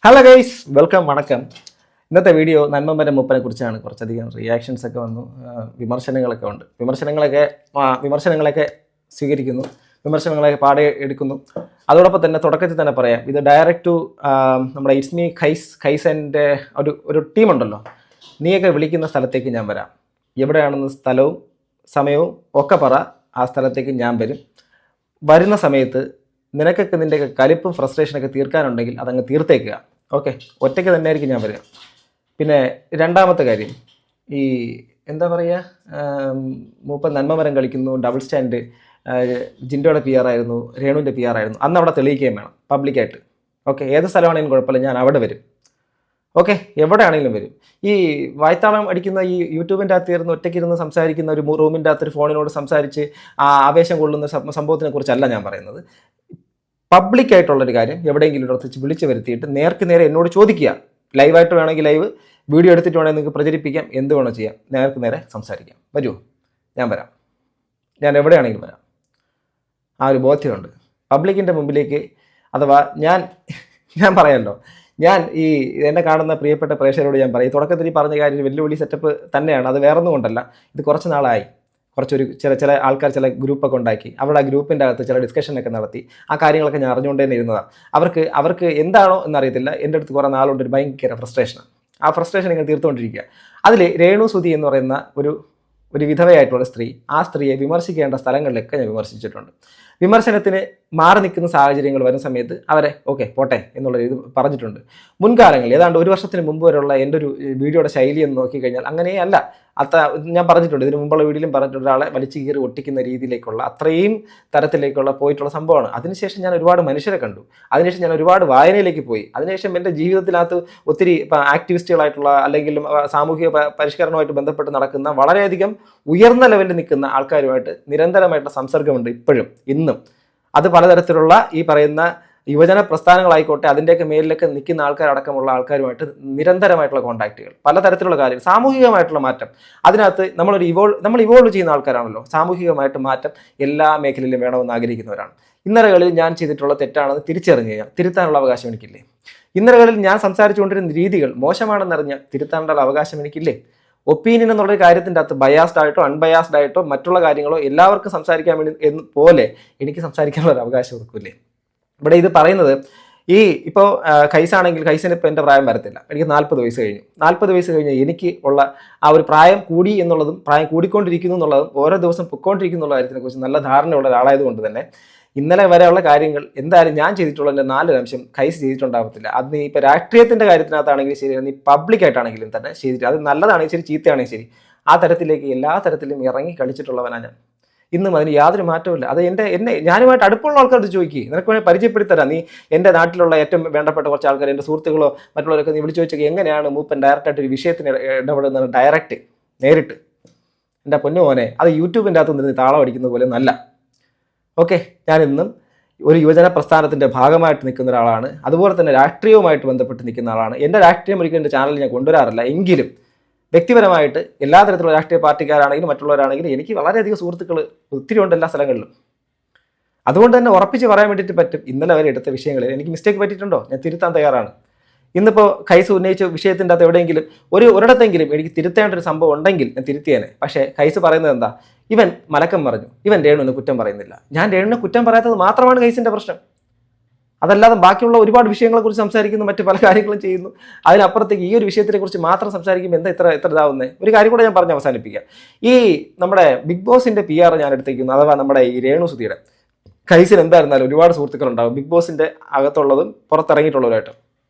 Hello guys, welcome. വണക്കം. ഇന്നത്തെ video നന്മമരം മൂപ്പനെ കുറിച്ചാണ്. കുറച്ചധികം റിയാക്ഷൻസ് ഒക്കെ വന്നു, വിമർശനങ്ങളൊക്കെ ഉണ്ട്. വിമർശനങ്ങളൊക്കെ സ്വീകരിക്കുന്നു, വിമർശനങ്ങളൊക്കെ പാടെ എടുക്കുന്നു. അതോടൊപ്പം തന്നെ തുടക്കത്തിൽ തന്നെ പറയാം, ഇത് ഡയറക്റ്റ് ടു നമ്മുടെ ഇസ്മി ഖൈസൻ്റെ ഒരു ടീമുണ്ടല്ലോ. നീയൊക്കെ വിളിക്കുന്ന സ്ഥലത്തേക്ക് ഞാൻ വരാം, എവിടെയാണെന്ന് സ്ഥലവും സമയവും ഒക്കെ പറ, ആ സ്ഥലത്തേക്ക് ഞാൻ വരും. വരുന്ന സമയത്ത് നിനക്കൊക്കെ നിൻ്റെയൊക്കെ കലിപ്പും ഫ്രസ്ട്രേഷനൊക്കെ തീർക്കാനുണ്ടെങ്കിൽ അതങ്ങ് തീർത്തേക്കുക. ഓക്കെ, ഒറ്റയ്ക്ക് തന്നെ ആയിരിക്കും ഞാൻ വരിക. പിന്നെ രണ്ടാമത്തെ കാര്യം, ഈ എന്താ പറയുക, മൂപ്പൻ നന്മമരം കളിക്കുന്നു, ഡബിൾ സ്റ്റാൻഡ്, ജിൻഡോയുടെ പി ആർ ആയിരുന്നു, രേണുവിൻ്റെ പി ആർ ആയിരുന്നു, അന്ന് അവിടെ തെളിയിക്കുകയും വേണം പബ്ലിക്കായിട്ട്. ഓക്കെ, ഏത് സ്ഥലമാണെങ്കിലും കുഴപ്പമില്ല, ഞാൻ അവിടെ വരും. ഓക്കെ, എവിടെയാണെങ്കിലും വരും. ഈ വായ്ത്താളം അടിക്കുന്ന ഈ യൂട്യൂബിൻ്റെ അകത്ത് ഇരുന്ന് ഒറ്റയ്ക്കിരുന്ന് സംസാരിക്കുന്ന ഒരു റൂമിൻ്റെ അകത്തൊരു ഫോണിനോട് സംസാരിച്ച് ആ ആവേശം കൊള്ളുന്ന സംഭവത്തിനെ കുറിച്ചല്ല ഞാൻ പറയുന്നത്. പബ്ലിക്കായിട്ടുള്ളൊരു കാര്യം എവിടെയെങ്കിലും ഒരിടത്ത് വിളിച്ച് വരുത്തിയിട്ട് നേർക്ക് നേരെ എന്നോട് ചോദിക്കുക. ലൈവായിട്ട് വേണമെങ്കിൽ ലൈവ്, വീഡിയോ എടുത്തിട്ട് വേണമെങ്കിൽ നിങ്ങൾക്ക് പ്രചരിപ്പിക്കാം, എന്ത് വേണോ ചെയ്യാം. നേർക്ക് നേരെ സംസാരിക്കാം. വരുമോ? ഞാൻ വരാം, ഞാൻ എവിടെയാണെങ്കിലും വരാം. ആ ഒരു ബോധ്യമുണ്ട്. പബ്ലിക്കിൻ്റെ മുമ്പിലേക്ക്, അഥവാ ഞാൻ പറയാമല്ലോ, ഞാൻ ഈ എന്നെ കാണുന്ന പ്രിയപ്പെട്ട പ്രേക്ഷകരോട് ഞാൻ പറയും, തുടക്കത്തിൽ പറഞ്ഞ കാര്യം വെല്ലുവിളി സെറ്റപ്പ് തന്നെയാണ്. അത് വേറൊന്നും കൊണ്ടല്ല, ഇത് കുറച്ച് നാളായി. ചില ആൾക്കാർ ചില ഗ്രൂപ്പൊക്കെ ഉണ്ടാക്കി, അവിടെ ആ ഗ്രൂപ്പിൻ്റെ അകത്ത് ചില ഡിസ്കഷനൊക്കെ നടത്തി. ആ കാര്യങ്ങളൊക്കെ ഞാൻ അറിഞ്ഞുകൊണ്ട് തന്നെ ഇരുന്നതാണ്. അവർക്ക് എന്താണോ എന്നറിയത്തില്ല, എൻ്റെ അടുത്ത് കുറേ നാളുകൊണ്ട് ഒരു ഭയങ്കര ഫ്രസ്ട്രേഷനാണ്. ആ ഫ്രസ്ട്രേഷൻ ഇങ്ങനെ തീർത്തുകൊണ്ടിരിക്കുക. അതിൽ രേണു സുധി എന്ന് പറയുന്ന ഒരു വിധവയായിട്ടുള്ള സ്ത്രീ, ആ സ്ത്രീയെ വിമർശിക്കേണ്ട സ്ഥലങ്ങളിലൊക്കെ ഞാൻ വിമർശിച്ചിട്ടുണ്ട്. വിമർശനത്തിന് മാറി നിൽക്കുന്ന സാഹചര്യങ്ങൾ വരുന്ന സമയത്ത് അവരെ ഓക്കെ പോട്ടെ എന്നുള്ള ഇത് പറഞ്ഞിട്ടുണ്ട്. മുൻകാലങ്ങളിൽ ഏതാണ്ട് ഒരു വർഷത്തിന് മുമ്പ് വരെയുള്ള എൻ്റെ ഒരു വീഡിയോയുടെ ശൈലി എന്ന് നോക്കിക്കഴിഞ്ഞാൽ അങ്ങനെയല്ല. ഞാൻ പറഞ്ഞിട്ടുണ്ട്, ഇതിന് മുമ്പുള്ള വീഡിയോയിലും പറഞ്ഞിട്ടുണ്ട്, ഒരാളെ വലിച്ചു കീറി ഒട്ടിക്കുന്ന രീതിയിലേക്കുള്ള അത്രയും തരത്തിലേക്കുള്ള പോയിട്ടുള്ള സംഭവമാണ്. അതിനുശേഷം ഞാൻ ഒരുപാട് മനുഷ്യരെ കണ്ടു, അതിനുശേഷം ഞാൻ ഒരുപാട് വായനയിലേക്ക് പോയി. അതിനുശേഷം എൻ്റെ ജീവിതത്തിനകത്ത് ഒത്തിരി ആക്ടിവിസ്റ്റുകളായിട്ടുള്ള അല്ലെങ്കിൽ സാമൂഹിക പരിഷ്കരണവുമായിട്ട് ബന്ധപ്പെട്ട് നടക്കുന്ന വളരെയധികം ഉയർന്ന ലെവലിൽ നിൽക്കുന്ന ആൾക്കാരുമായിട്ട് നിരന്തരമായിട്ടുള്ള സംസർഗമുണ്ട് ഇപ്പോഴും ഇന്നും. അത് പലതരത്തിലുള്ള ഈ പറയുന്ന യുവജന പ്രസ്ഥാനങ്ങളായിക്കോട്ടെ, അതിൻ്റെയൊക്കെ മേലിലൊക്കെ നിൽക്കുന്ന ആൾക്കാരടക്കമുള്ള ആൾക്കാരുമായിട്ട് നിരന്തരമായിട്ടുള്ള കോൺടാക്റ്റുകൾ, പലതരത്തിലുള്ള കാര്യം, സാമൂഹികമായിട്ടുള്ള മാറ്റം. അതിനകത്ത് നമ്മൾ ഇവോൾവ് ചെയ്യുന്ന ആൾക്കാരാണല്ലോ. സാമൂഹികമായിട്ട് മാറ്റം എല്ലാ മേഖലയിലും വേണമെന്ന് ആഗ്രഹിക്കുന്നവരാണ്. ഇന്നലകളിൽ ഞാൻ ചെയ്തിട്ടുള്ള തെറ്റാണെന്ന് തിരിച്ചറിഞ്ഞു കഴിഞ്ഞാൽ തിരുത്താനുള്ള അവകാശം എനിക്കില്ലേ? ഇന്നലകളിൽ ഞാൻ സംസാരിച്ചുകൊണ്ടിരുന്ന രീതികൾ മോശമാണെന്നറിഞ്ഞ് തിരുത്താനുള്ള അവകാശം എനിക്കില്ലേ? ഒപ്പീനിയൻ എന്നുള്ള കാര്യത്തിൻ്റെ അകത്ത് ബയാസ്ഡ് ആയിട്ടോ അൺബയാസ്ഡ് ആയിട്ടോ മറ്റുള്ള കാര്യങ്ങളോ എല്ലാവർക്കും സംസാരിക്കാൻ വേണ്ടി പോലെ എനിക്ക് സംസാരിക്കാനുള്ള ഒരു അവകാശം കൊടുക്കില്ലേ? ഇവിടെ ഇത് പറയുന്നത്, ഇപ്പോൾ ഖൈസാണെങ്കിൽ ഖൈസിന് ഇപ്പോൾ എൻ്റെ പ്രായം വരത്തില്ല, എനിക്ക് 40 വയസ്സ് കഴിഞ്ഞു. 40 വയസ്സ് കഴിഞ്ഞ് എനിക്ക് ഉള്ള ആ ഒരു പ്രായം കൂടി എന്നുള്ളതും പ്രായം കൂടിക്കൊണ്ടിരിക്കുന്നു എന്നുള്ളതും ഓരോ ദിവസം പൊയ്ക്കൊണ്ടിരിക്കുന്ന കാര്യത്തിനെക്കുറിച്ച് നല്ല ധാരണയുള്ള ഒരാളായതുകൊണ്ട് തന്നെ ഇന്നലെ വരെയുള്ള കാര്യങ്ങൾ എന്തായാലും ഞാൻ ചെയ്തിട്ടുള്ളതിൻ്റെ 4 അംശം ഖൈസ് ചെയ്തിട്ടുണ്ടാകത്തില്ല. അത് നീ ഇപ്പോൾ രാഷ്ട്രീയത്തിൻ്റെ കാര്യത്തിനകത്താണെങ്കിലും ശരി, നീ പബ്ലിക്കായിട്ടാണെങ്കിലും തന്നെ ചെയ്തിട്ട്, അത് നല്ലതാണെങ്കിൽ ശരി ചീത്തയാണെങ്കിൽ ശരി, ആ തരത്തിലേക്ക് എല്ലാ തരത്തിലും ഇറങ്ങി കളിച്ചിട്ടുള്ളവനാണ് ഞാൻ. ഇന്നും അതിന് യാതൊരു മാറ്റമില്ല. അത് ഞാനുമായിട്ട് അടുപ്പമുള്ള ആൾക്കാരോട് ചോദിക്കുക, നിനക്ക് വേണമെങ്കിൽ പരിചയപ്പെടുത്തരാം. നീ എൻ്റെ നാട്ടിലുള്ള ഏറ്റവും വേണ്ടപ്പെട്ട കുറച്ച് ആൾക്കാർ, എൻ്റെ സുഹൃത്തുക്കളോ മറ്റുള്ളവരൊക്കെ നീ വിളിച്ചു ചോദിച്ചൊക്കെ എങ്ങനെയാണ് മൂപ്പൻ ഡയറക്റ്റായിട്ട് ഒരു വിഷയത്തിന് ഇടപെടുന്നത്, ഡയറക്റ്റ് നേരിട്ട്. എൻ്റെ പൊന്നു മോനെ, അത് യൂട്യൂബിൻ്റെ അകത്ത് നിന്ന് താളം അടിക്കുന്ന പോലെ നല്ല. ഓക്കെ, ഞാനിന്നും ഒരു യുവജന പ്രസ്ഥാനത്തിൻ്റെ ഭാഗമായിട്ട് നിൽക്കുന്ന ഒരാളാണ്. അതുപോലെ തന്നെ രാഷ്ട്രീയവുമായിട്ട് ബന്ധപ്പെട്ട് നിൽക്കുന്ന ആളാണ്. എൻ്റെ രാഷ്ട്രീയം ഒരിക്കലും എൻ്റെ ചാനലിൽ ഞാൻ കൊണ്ടുവരാറില്ല. എങ്കിലും വ്യക്തിപരമായിട്ട് എല്ലാ തരത്തിലുള്ള രാഷ്ട്രീയ പാർട്ടിക്കാരാണെങ്കിലും മറ്റുള്ളവരാണെങ്കിലും എനിക്ക് വളരെയധികം സുഹൃത്തുക്കൾ ഒത്തിരി ഉണ്ട് എല്ലാ സ്ഥലങ്ങളിലും. അതുകൊണ്ട് തന്നെ ഉറപ്പിച്ച് പറയാൻ വേണ്ടിയിട്ട് പറ്റും, ഇന്നലെ വരെ എടുത്ത വിഷയങ്ങളിൽ എനിക്ക് മിസ്റ്റേക്ക് പറ്റിയിട്ടുണ്ടോ, ഞാൻ തിരുത്താൻ തയ്യാറാണ്. ഇന്നിപ്പോൾ ഖൈസ് ഉന്നയിച്ച വിഷയത്തിൻ്റെ അകത്ത് എവിടെയെങ്കിലും ഒരിടത്തെങ്കിലും എനിക്ക് തിരുത്തേണ്ട ഒരു സംഭവം ഉണ്ടെങ്കിൽ ഞാൻ തിരുത്തിയേനെ. പക്ഷേ ഖൈസ് പറയുന്നത് എന്താ, ഇവൻ മലക്കം പറഞ്ഞു, ഇവൻ രേണുവിനെ കുറ്റം പറയുന്നില്ല. ഞാൻ രേണുവിനെ കുറ്റം പറയാത്തത് മാത്രമാണ് ഖൈസിൻ്റെ പ്രശ്നം. അതല്ലാതെ ബാക്കിയുള്ള ഒരുപാട് വിഷയങ്ങളെക്കുറിച്ച് സംസാരിക്കുന്നു, മറ്റു പല കാര്യങ്ങളും ചെയ്യുന്നു. അതിനപ്പുറത്തേക്ക് ഈ ഒരു വിഷയത്തെക്കുറിച്ച് മാത്രം സംസാരിക്കുമ്പോൾ എന്താ ഇത്ര ഇതാവുന്നത്? ഒരു കാര്യം കൂടെ ഞാൻ പറഞ്ഞ് അവസാനിപ്പിക്കാം. ഈ നമ്മുടെ ബിഗ് ബോസിൻ്റെ PR ഞാൻ എടുത്തേക്കുന്നു, അഥവാ നമ്മുടെ ഈ രേണു സുധിയുടെ. ഖൈസിന് എന്തായിരുന്നാലും ഒരുപാട് സുഹൃത്തുക്കളുണ്ടാകും, ബിഗ് ബോസിൻ്റെ അകത്തുള്ളതും പുറത്തിറങ്ങിയിട്ടുള്ളവരായിട്ട്.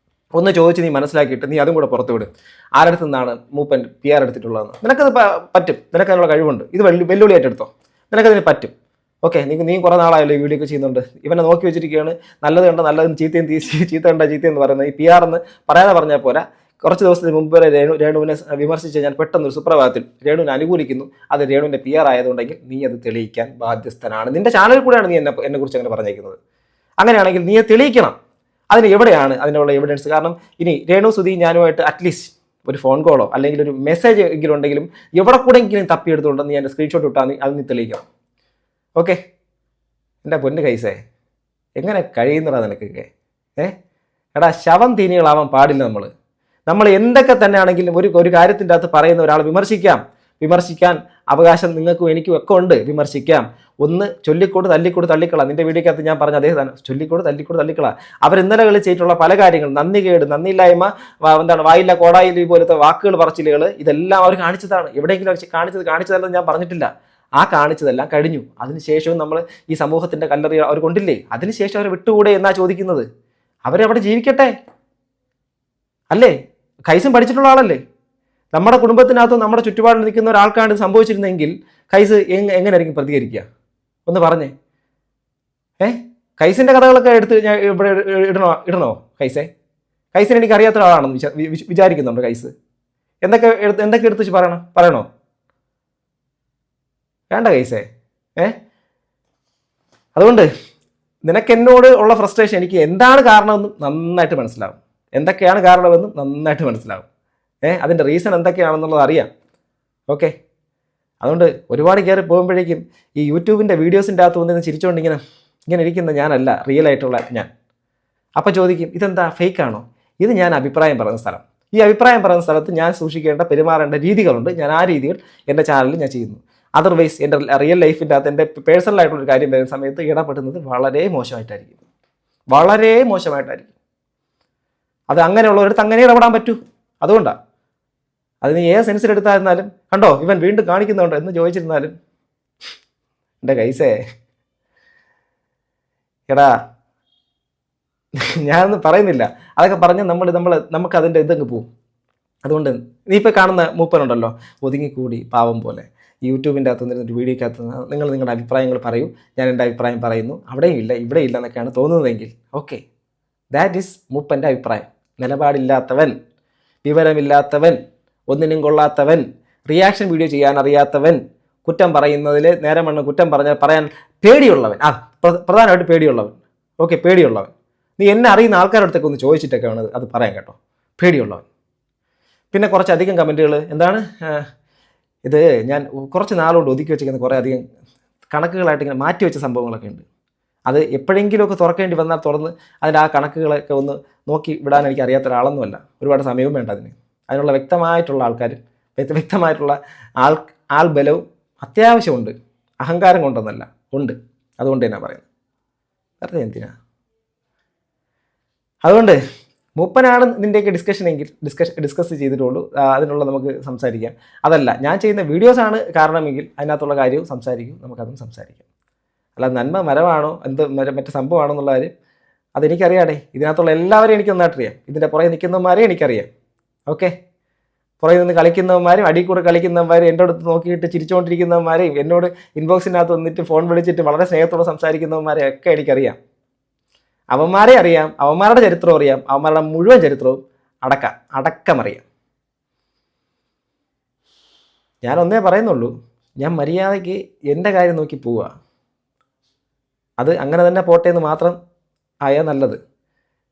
ഒന്ന് ചോദിച്ച് നീ മനസ്സിലാക്കിയിട്ട് നീ അതും കൂടെ പുറത്തു വിടും, ആരടുത്ത് നിന്നാണ് മൂപ്പൻ PR എടുത്തിട്ടുള്ളതെന്ന്. നിനക്കത് പറ്റും, നിനക്കതിനുള്ള കഴിവുണ്ട്. ഇത് വെല്ലുവിളിയായിട്ട് എടുത്തോ, നിനക്കതിന് പറ്റും. ഓക്കെ, നീ കുറേ നാളായല്ലോ ഈ വീഡിയോ ഒക്കെ ചെയ്യുന്നുണ്ട്. ഇവനെ നോക്കി വെച്ചിരിക്കുകയാണ്, നല്ലത് കണ്ട നല്ലതും ചീത്ത കണ്ട ചീത്തയെന്ന് പറയുന്നത്. ഈ PR എന്ന് പറയാതെ പറഞ്ഞാൽ പോരാ. കുറച്ച് ദിവസത്തിന് മുമ്പ് വരെ രേണുവിനെ വിമർശിച്ച് ഞാൻ പെട്ടെന്നൊരു സുപ്രഭാതത്തിൽ രേണുവിനെ അനുകൂലിക്കുന്നു. അത് രേണുവിൻ്റെ PR ആയതുകൊണ്ടെങ്കിൽ നീ അത് തെളിയിക്കാൻ ബാധ്യസ്ഥനാണ്. നിന്റെ ചാനലിൽ കൂടെയാണ് നീ എന്നെക്കുറിച്ച് അങ്ങനെ പറഞ്ഞേക്കുന്നത്. അങ്ങനെയാണെങ്കിൽ നീ തെളിയിക്കണം. അതിന് എവിടെയാണ് അതിനുള്ള എവിഡൻസ്? കാരണം ഇനി രേണു സുധി ഞാനുമായിട്ട് അറ്റ്ലീസ്റ്റ് ഒരു ഫോൺ കോളോ അല്ലെങ്കിൽ ഒരു മെസ്സേജ് എങ്കിലും ഉണ്ടെങ്കിലും എവിടെ കൂടെയെങ്കിലും തപ്പിയെടുത്തുകൊണ്ട് നീ എൻ്റെ സ്ക്രീൻഷോട്ട് ഇട്ടാൽ അത് നീ തെളിയിക്കണം. ഓക്കെ, എൻ്റെ പൊന്ന് ഖൈസേ, എങ്ങനെ കഴിയുന്നടാ നിനക്കൊക്കെ? എടാ ശവം തീനികളാവാൻ പാടില്ല. നമ്മൾ എന്തൊക്കെ തന്നെ ആണെങ്കിലും ഒരു കാര്യത്തിൻ്റെ അകത്ത് പറയുന്ന ഒരാളെ വിമർശിക്കാൻ അവകാശം നിങ്ങൾക്കും എനിക്കും ഒക്കെ ഉണ്ട്. വിമർശിക്കാം. ഒന്ന് ചൊല്ലിക്കോട് തള്ളിക്കള. നിന്റെ വീഡിയോക്കകത്ത് ഞാൻ പറഞ്ഞ അതേ തന്നെ, ചൊല്ലിക്കോട് തള്ളിക്കള. അവർ ഇന്നലെ ചെയ്തിട്ടുള്ള പല കാര്യങ്ങളും, നന്ദിയില്ലായ്മ, വായില്ല കോടായില്ല പോലത്തെ വാക്കുകൾ പറച്ചിലുകൾ, ഇതെല്ലാം അവർ കാണിച്ചതാണ്. എവിടെയെങ്കിലും കാണിച്ചതല്ലെന്ന് ഞാൻ പറഞ്ഞിട്ടില്ല. ആ കാണിച്ചതെല്ലാം കഴിഞ്ഞു. അതിനുശേഷവും നമ്മൾ ഈ സമൂഹത്തിന്റെ കല്ലറി അവർ കൊണ്ടില്ലേ, അതിനുശേഷം അവർ വിട്ടുകൂടെ എന്നാ ചോദിക്കുന്നത്. അവരവിടെ ജീവിക്കട്ടെ അല്ലേ? കൈസും പഠിച്ചിട്ടുള്ള ആളല്ലേ? നമ്മുടെ കുടുംബത്തിനകത്തും നമ്മുടെ ചുറ്റുപാടിൽ നിൽക്കുന്ന ഒരാൾക്കാണ് ഇത് സംഭവിച്ചിരുന്നെങ്കിൽ കൈസ് എങ്ങനെയായിരിക്കും പ്രതികരിക്കുക? ഒന്ന് പറഞ്ഞേ. കൈസിന്റെ കഥകളൊക്കെ എടുത്ത് ഞാൻ ഇവിടെ ഇടണോ? കൈസിനെ എനിക്ക് അറിയാത്ത ഒരാളാണെന്ന് വിചാരിക്കുന്നുണ്ട് കൈസ്? എന്തൊക്കെ എടുത്ത് വെച്ച് പറയണോ? വേണ്ട കൈസേ. അതുകൊണ്ട് നിനക്ക് എന്നോട് ഉള്ള ഫ്രസ്ട്രേഷൻ എനിക്ക് എന്താണ് കാരണമെന്നും നന്നായിട്ട് മനസ്സിലാവും. എന്തൊക്കെയാണ് കാരണമെന്നും നന്നായിട്ട് മനസ്സിലാവും. അതിൻ്റെ റീസൺ എന്തൊക്കെയാണെന്നുള്ളത് അറിയാം. ഓക്കെ. അതുകൊണ്ട് ഒരുപാട് കയറി പോകുമ്പോഴേക്കും ഈ യൂട്യൂബിൻ്റെ വീഡിയോസിൻ്റെ അകത്ത് വന്നിരുന്ന് ചിരിച്ചുകൊണ്ട് ഇങ്ങനെ ഇരിക്കുന്ന ഞാനല്ല റിയൽ ആയിട്ടുള്ള ഞാൻ. അപ്പം ചോദിക്കും, ഇതെന്താ ഫേക്കാണോ? ഇത് ഞാൻ അഭിപ്രായം പറയുന്ന സ്ഥലം. ഈ അഭിപ്രായം പറയുന്ന സ്ഥലത്ത് ഞാൻ സൂക്ഷിക്കേണ്ട പെരുമാറേണ്ട രീതികളുണ്ട്. ഞാൻ ആ രീതികൾ എൻ്റെ ചാനലിൽ ഞാൻ ചെയ്യുന്നു. അതർവൈസ് എൻ്റെ റിയൽ ലൈഫിൻ്റെ അകത്ത് എൻ്റെ പേഴ്സണലായിട്ടുള്ളൊരു കാര്യം വരുന്ന സമയത്ത് ഇടപെടുന്നത് വളരെ മോശമായിട്ടായിരിക്കും. അത് അങ്ങനെയുള്ളവരടുത്ത് അങ്ങനെ ഇടപെടാൻ പറ്റൂ. അതുകൊണ്ടാണ്. അതിന് ഏത് സെൻസിലെടുത്തായിരുന്നാലും കണ്ടോ ഇവൻ വീണ്ടും കാണിക്കുന്നുണ്ടോ എന്ന് ചോദിച്ചിരുന്നാലും എൻ്റെ കൈസേ എടാ ഞാനൊന്നും പറയുന്നില്ല. അതൊക്കെ പറഞ്ഞ് നമുക്ക് അതിൻ്റെ ഇതങ്ങ് പോവും. അതുകൊണ്ട് നീ ഇപ്പോൾ കാണുന്ന മൂപ്പനുണ്ടല്ലോ, ഒതുങ്ങിക്കൂടി പാവം പോലെ യൂട്യൂബിൻ്റെ അകത്ത് നിന്നൊരു വീഡിയോക്കകത്ത് നിങ്ങൾ നിങ്ങളുടെ അഭിപ്രായങ്ങൾ പറയൂ, ഞാൻ എൻ്റെ അഭിപ്രായം പറയുന്നു, അവിടെയും ഇല്ല ഇവിടെ ഇല്ല എന്നൊക്കെയാണ് തോന്നുന്നതെങ്കിൽ ഓക്കെ, ദാറ്റ് ഈസ് മൂപ്പൻ്റെ അഭിപ്രായം. നിലപാടില്ലാത്തവൻ, വിവരമില്ലാത്തവൻ, ഒന്നിനും കൊള്ളാത്തവൻ, റിയാക്ഷൻ വീഡിയോ ചെയ്യാൻ അറിയാത്തവൻ, കുറ്റം പറയുന്നതിൽ നേരെ മണ്ണ് കുറ്റം പറയാൻ പേടിയുള്ളവൻ, പ്രധാനമായിട്ട് പേടിയുള്ളവൻ. ഓക്കെ, പേടിയുള്ളവൻ. നീ എന്നെ അറിയുന്ന ആൾക്കാരടുത്തൊക്കെ ഒന്ന് ചോദിച്ചിട്ടൊക്കെ വേണം അത് പറയാൻ കേട്ടോ. പേടിയുള്ളവൻ. പിന്നെ കുറച്ചധികം കമൻറ്റുകൾ എന്താണ്, ഇത് ഞാൻ കുറച്ച് നാളുകൊണ്ട് ഒതുക്കി വെച്ചിരിക്കുന്ന കുറേ അധികം കണക്കുകളായിട്ട് ഇങ്ങനെ മാറ്റി വെച്ച സംഭവങ്ങളൊക്കെ ഉണ്ട്. അത് എപ്പോഴെങ്കിലുമൊക്കെ തുറക്കേണ്ടി വന്നാൽ തുറന്ന് അതിൻ്റെ ആ കണക്കുകളൊക്കെ ഒന്ന് നോക്കി വിടാൻ എനിക്ക് അറിയാത്ത ഒരാളൊന്നുമല്ല. ഒരുപാട് സമയവും വേണ്ട അതിനുള്ള വ്യക്തമായിട്ടുള്ള ആൾക്കാർ, വ്യക്തമായിട്ടുള്ള ആൾബലവും അത്യാവശ്യമുണ്ട്. അഹങ്കാരം കൊണ്ടൊന്നല്ല, ഉണ്ട്. അതുകൊണ്ട് തന്നെ പറയുന്നത്, വെറുതെ എന്തിനാ? അതുകൊണ്ട് മൂപ്പനാണ് നിൻ്റെയൊക്കെ ഡിസ്കസ് ചെയ്തിട്ടുള്ളൂ, അതിനുള്ള നമുക്ക് സംസാരിക്കാം. അതല്ല ഞാൻ ചെയ്യുന്ന വീഡിയോസാണ് കാരണമെങ്കിൽ അതിനകത്തുള്ള കാര്യവും സംസാരിക്കും, നമുക്കതും സംസാരിക്കാം. അല്ല നന്മ മരമാണോ മറ്റു സംഭവമാണോ എന്നുള്ള കാര്യം അതെനിക്കറിയാടേ. ഇതിനകത്തുള്ള എല്ലാവരെയും എനിക്ക് നന്നായിട്ടറിയാം. ഇതിൻ്റെ പുറകെ നിൽക്കുന്നവന്മാരെ എനിക്കറിയാം. ഓക്കെ, പുറകെ നിന്ന് കളിക്കുന്നവന്മാരും അടിയിൽ കൂടെ കളിക്കുന്നവന്മാരും എൻ്റെ അടുത്ത് നോക്കിയിട്ട് ചിരിച്ചുകൊണ്ടിരിക്കുന്നവന്മാരെയും എന്നോട് ഇൻബോക്സിനകത്ത് വന്നിട്ട് ഫോൺ വിളിച്ചിട്ട് വളരെ സ്നേഹത്തോടെ സംസാരിക്കുന്നവന്മാരെ ഒക്കെ എനിക്കറിയാം. അവന്മാരെ അറിയാം, അവന്മാരുടെ ചരിത്രവും അറിയാം, അവന്മാരുടെ മുഴുവൻ ചരിത്രവും അടക്കമറിയാം. ഞാനൊന്നേ പറയുന്നുള്ളൂ, ഞാൻ മര്യാദയ്ക്ക് എൻ്റെ കാര്യം നോക്കി പോവുക. അത് അങ്ങനെ തന്നെ പോട്ടെ എന്ന് മാത്രം ആയാൽ നല്ലത്.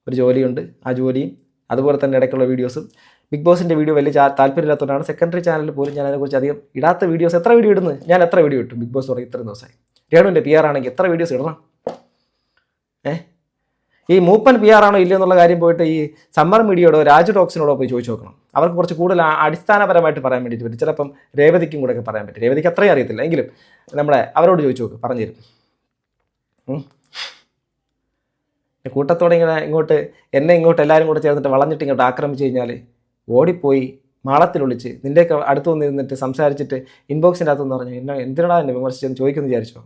ഒരു ജോലിയുണ്ട്, ആ ജോലിയും അതുപോലെ തന്നെ ഇടയ്ക്കുള്ള വീഡിയോസും. ബിഗ് ബോസിൻ്റെ വീഡിയോ വലിയ താല്പര്യമില്ലാത്തതുകൊണ്ടാണ് സെക്കൻഡറി ചാനലിൽ പോലും ഞാൻ അതിനെക്കുറിച്ച് അധികം ഇടാത്ത വീഡിയോസ്. എത്ര വീഡിയോ ഇടുന്നു ഞാൻ? എത്ര വീഡിയോ ഇട്ടു ബിഗ് ബോസ് തുടങ്ങി ഇത്രയും ദിവസമായി? രേണുവിൻ്റെ PR ആണെങ്കിൽ എത്ര വീഡിയോസ് ഇടണം? ഈ മൂപ്പൻ PR ആണോ ഇല്ലയോ എന്നുള്ള കാര്യം പോയിട്ട് ഈ സമ്മർ മീഡിയയോടോ രാജു ടോക്സിനോടോ പോയി ചോദിച്ചു നോക്കണം. അവർക്ക് കുറച്ച് കൂടുതൽ അടിസ്ഥാനപരമായിട്ട് പറയാൻ വേണ്ടിയിട്ട് പറ്റും. ചിലപ്പം രേവതിക്കും കൂടെ ഒക്കെ പറയാൻ പറ്റും. രേവതിക്ക് അത്രയും അറിയത്തില്ല, എങ്കിലും അവരോട് ചോദിച്ചു നോക്ക്, പറഞ്ഞു തരും. കൂട്ടത്തോടെ എന്നെ ഇങ്ങോട്ട് എല്ലാവരും കൂടെ ചേർന്നിട്ട് വളഞ്ഞിട്ട് ഇങ്ങോട്ട് ആക്രമിച്ച് കഴിഞ്ഞാൽ ഓടിപ്പോയി മാളത്തിൽ വിളിച്ച് നിൻ്റെയൊക്കെ അടുത്ത് വന്നിരുന്നിട്ട് സംസാരിച്ചിട്ട് ഇൻബോക്സിൻ്റെ അകത്തെന്ന് പറഞ്ഞു എന്തിനാ എന്നെ വിമർശിച്ചെന്ന് ചോദിക്കുമെന്ന് വിചാരിച്ചോ?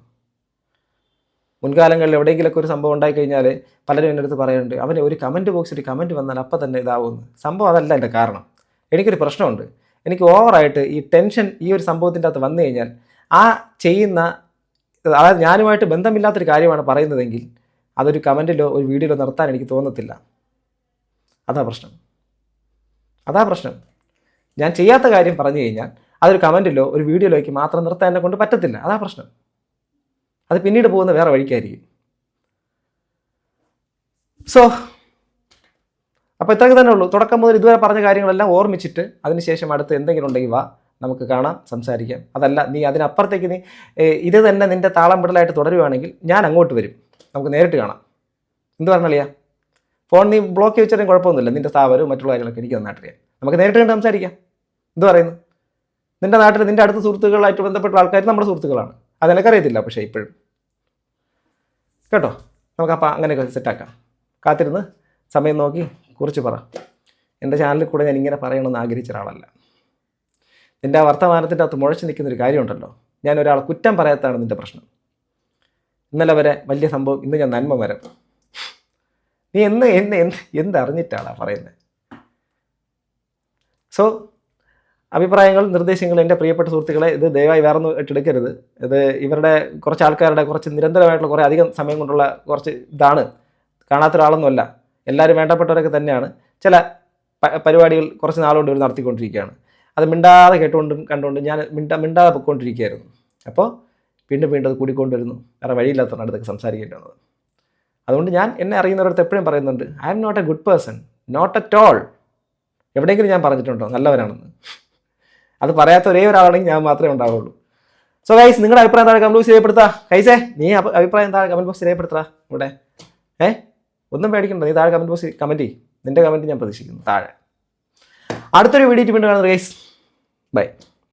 മുൻകാലങ്ങളിൽ എവിടെയെങ്കിലുമൊക്കെ ഒരു സംഭവം ഉണ്ടായിക്കഴിഞ്ഞാൽ പലരും എൻ്റെ അടുത്ത് പറയുന്നുണ്ട്, അവന് ഒരു കമൻറ്റ് ബോക്സിൽ കമൻറ്റ് വന്നാൽ അപ്പം തന്നെ ഇതാവുമെന്ന്. സംഭവം അതല്ല എൻ്റെ കാരണം. എനിക്കൊരു പ്രശ്നമുണ്ട്. എനിക്ക് ഓവറായിട്ട് ഈ ടെൻഷൻ ഈ ഒരു സംഭവത്തിൻ്റെ അകത്ത് വന്നു കഴിഞ്ഞാൽ ആ ചെയ്യുന്ന, അതായത് ഞാനുമായിട്ട് ബന്ധമില്ലാത്തൊരു കാര്യമാണ് പറയുന്നതെങ്കിൽ അതൊരു കമൻറ്റിലോ ഒരു വീഡിയോയിലോ നിർത്താൻ എനിക്ക് തോന്നത്തില്ല. അതാ പ്രശ്നം. ഞാൻ ചെയ്യാത്ത കാര്യം പറഞ്ഞു കഴിഞ്ഞാൽ അതൊരു കമൻറ്റിലോ ഒരു വീഡിയോയിലേക്ക് മാത്രം നിർത്താൻ എന്നെ കൊണ്ട് പറ്റത്തില്ല. അതാ പ്രശ്നം. അത് പിന്നീട് പോകുന്ന വേറെ വഴിക്കായിരിക്കും. അപ്പോൾ ഇത്രയൊക്കെ തന്നെ ഉള്ളൂ. തുടക്കം മുതൽ ഇതുവരെ പറഞ്ഞ കാര്യങ്ങളെല്ലാം ഓർമ്മിച്ചിട്ട് അതിനുശേഷം അടുത്ത് എന്തെങ്കിലും ഉണ്ടെങ്കിൽ വാ, നമുക്ക് കാണാം, സംസാരിക്കാം. അതല്ല നീ അതിനപ്പുറത്തേക്ക് നീ ഇത് തന്നെ നിൻ്റെ താളം വിടലായിട്ട് തുടരുവാണെങ്കിൽ ഞാൻ അങ്ങോട്ട് വരും, നമുക്ക് നേരിട്ട് കാണാം. എന്ത് പറഞ്ഞാലിയാ? ഫോൺ നീ ബ്ലോക്ക് ചെയ്ത് വെച്ചാലും കുഴപ്പമൊന്നുമില്ല. നിൻ്റെ സ്ഥാപനവും മറ്റുള്ള കാര്യങ്ങളൊക്കെ എനിക്ക് നന്നായിട്ടറിയാം. നമുക്ക് നേരിട്ട് കണ്ട് സംസാരിക്കാം. എന്ത് പറയുന്നു? നിൻ്റെ നാട്ടിൽ നിൻ്റെ അടുത്ത സുഹൃത്തുക്കളായിട്ട് ബന്ധപ്പെട്ട ആൾക്കാർ നമ്മുടെ സുഹൃത്തുക്കളാണ്. അതെനിക്കറിയത്തില്ല പക്ഷേ ഇപ്പോഴും കേട്ടോ. നമുക്കപ്പോൾ അങ്ങനെയൊക്കെ സെറ്റാക്കാം. കാത്തിരുന്ന് സമയം നോക്കി കുറിച്ച് പറ. എൻ്റെ ചാനലിൽ കൂടെ ഞാൻ ഇങ്ങനെ പറയണമെന്ന് ആഗ്രഹിച്ച ഒരാളല്ല. നിൻ്റെ ആ വർത്തമാനത്തിൻ്റെ അകത്ത് മുഴച്ച് നിൽക്കുന്നൊരു കാര്യമുണ്ടല്ലോ, ഞാൻ ഒരാളെ കുറ്റം പറയാത്തതാണ് നിൻ്റെ പ്രശ്നം. ഇന്നലെ വരെ വലിയ സംഭവം, ഇന്ന് ഞാൻ നന്മ വരാം. നീ എന്തറിഞ്ഞിട്ടാണ് പറയുന്നത്? സോ അഭിപ്രായങ്ങൾ, നിർദ്ദേശങ്ങൾ എൻ്റെ പ്രിയപ്പെട്ട സുഹൃത്തുക്കളെ, ഇത് ദയവായി വേറൊന്നും ഇട്ടെടുക്കരുത്. ഇത് ഇവരുടെ കുറച്ച് ആൾക്കാരുടെ കുറച്ച് നിരന്തരമായിട്ടുള്ള കുറേ അധികം സമയം കൊണ്ടുള്ള കുറച്ച് ഇതാണ്. കാണാത്ത ഒരാളൊന്നുമല്ല, എല്ലാവരും വേണ്ടപ്പെട്ടവരൊക്കെ തന്നെയാണ്. ചില പരിപാടികൾ കുറച്ച് നാളുകൊണ്ട് ഇവർ നടത്തിക്കൊണ്ടിരിക്കുകയാണ്. അത് മിണ്ടാതെ കേട്ടുകൊണ്ടും കണ്ടുകൊണ്ടും ഞാൻ മിണ്ടാതെ പൊയ്ക്കൊണ്ടിരിക്കുകയായിരുന്നു. അപ്പോൾ വീണ്ടും അത് കൂടിക്കൊണ്ടിരുന്നു. വേറെ വഴിയില്ലാത്തതാണ് അടുത്തൊക്കെ സംസാരിക്കേണ്ടി വന്നത്. അതുകൊണ്ട് ഞാൻ എന്നെ അറിയുന്നവരടുത്ത് എപ്പോഴും പറയുന്നുണ്ട്, I am not a good person, not at all. എവിടെയെങ്കിലും ഞാൻ പറഞ്ഞിട്ടുണ്ടോ നല്ലവനാണെന്ന്? അത് പറയാത്ത ഒരേ ഒരാളാണെങ്കിൽ ഞാൻ മാത്രമേ ഉണ്ടാവുള്ളൂ. സോ ഗൈസ്, നിങ്ങളുടെ അഭിപ്രായം താഴെ കമന്റ് ബോക്സിൽ രേഖപ്പെടുത്തുക. കൈസേ, നീ അഭിപ്രായം താഴെ കമന്റ് ബോക്സിൽ രേഖപ്പെടുത്തുക. ഇവിടെ ഒന്നും പേടിക്കണ്ട, നീ താഴെ കമന്റ് ബോക്സിൽ കമന്റ് ചെയ്യും. നിന്റെ കമന്റ് ഞാൻ പ്രതീക്ഷിക്കുന്നു താഴെ. അടുത്തൊരു വീഡിയോ വീണ്ടും കാണുന്നത് ഗൈസ്. ബൈ.